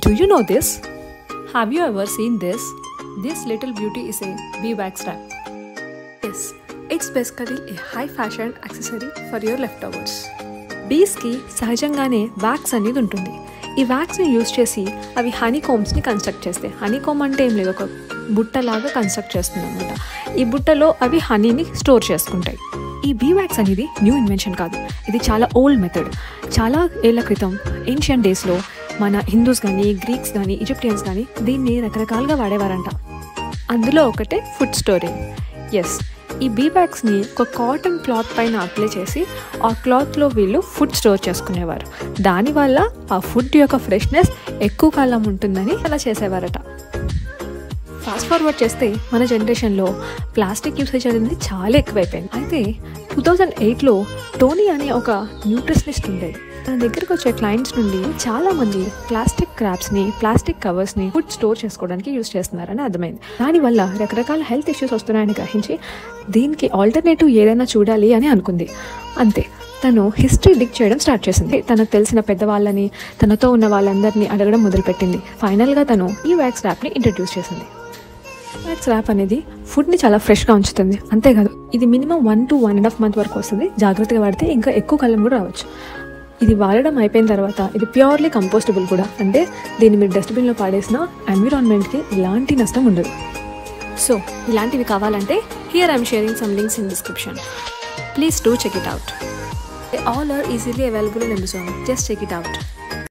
Do you know this? Have you ever seen this? This little beauty is a bee wax wrap. Yes, it's basically a high fashion accessory for your leftovers. Bees ki సహజంగానే wax అనేది ఉంటుంది. ఈ వ్యాక్స్ని use చేసి అవి honey కోమ్స్ని construct చేస్తాయి. Honey come అంటే ఏం లేదు, ఒక బుట్టలాగా కన్స్ట్రక్ట్ చేస్తుంది అనమాట. ఈ బుట్టలో అవి హనీని స్టోర్ చేసుకుంటాయి. ఈ బీ వ్యాక్స్ అనేది న్యూ ఇన్వెన్షన్ కాదు, ఇది చాలా ఓల్డ్ మెథడ్. చాలా ఏళ్ల క్రితం ఏన్షియన్ డేస్లో మన హిందూస్ కానీ, గ్రీక్స్ కానీ, ఈజిప్టియన్స్ కానీ దీన్ని రకరకాలుగా వాడేవారంట. అందులో ఒకటే ఫుడ్ స్టోరేజ్. ఎస్, ఈ బీ వ్యాక్స్ని ఒక కాటన్ క్లాత్ పైన అప్లై చేసి ఆ క్లాత్లో వీళ్ళు ఫుడ్ స్టోర్ చేసుకునేవారు. దానివల్ల ఆ ఫుడ్ యొక్క ఫ్రెష్నెస్ ఎక్కువ కాలం ఉంటుందని అలా చేసేవారట. ఫాస్ట్ ఫార్వర్డ్ చేస్తే మన జనరేషన్లో ప్లాస్టిక్ యూసేజ్ అనేది చాలా ఎక్కువైపోయింది. అయితే 2008లో టోనీ అనే ఒక న్యూట్రిషనిస్ట్ ఉండేది. తన దగ్గరకు వచ్చే క్లయింట్స్ నుండి చాలామంది ప్లాస్టిక్ క్రాప్స్ని, ప్లాస్టిక్ కవర్స్ని ఫుడ్ స్టోర్ చేసుకోవడానికి యూజ్ చేస్తున్నారని అర్థమైంది. దానివల్ల రకరకాల హెల్త్ ఇష్యూస్ వస్తున్నాయని గ్రహించి దీనికి ఆల్టర్నేటివ్ ఏదైనా చూడాలి అని అనుకుంది. అంతే, తను హిస్టరీ డిగ్ చేయడం స్టార్ట్ చేసింది. తనకు తెలిసిన పెద్దవాళ్ళని, తనతో ఉన్న వాళ్ళందరినీ అడగడం మొదలుపెట్టింది. ఫైనల్గా తను ఈ వ్యాక్స్ ర్యాప్ని ఇంట్రడ్యూస్ చేసింది. వ్యాక్స్ ర్యాప్ అనేది ఫుడ్ని చాలా ఫ్రెష్గా ఉంచుతుంది. అంతేకాదు, ఇది మినిమం 1 to 1.5 month వరకు వస్తుంది. జాగ్రత్తగా వాడితే ఇంకా ఎక్కువ కాలం కూడా రావచ్చు. ఇది వాడడం అయిపోయిన తర్వాత ఇది ప్యూర్లీ కంపోస్టబుల్ కూడా. అంటే దీన్ని మీరు డస్ట్బిన్లో పాడేసిన ఎన్విరాన్మెంట్కి ఎలాంటి నష్టం ఉండదు. సో ఇలాంటివి కావాలంటే here I'm sharing some links in description. Please do check it out. They all are easily available in Amazon. Just check it out.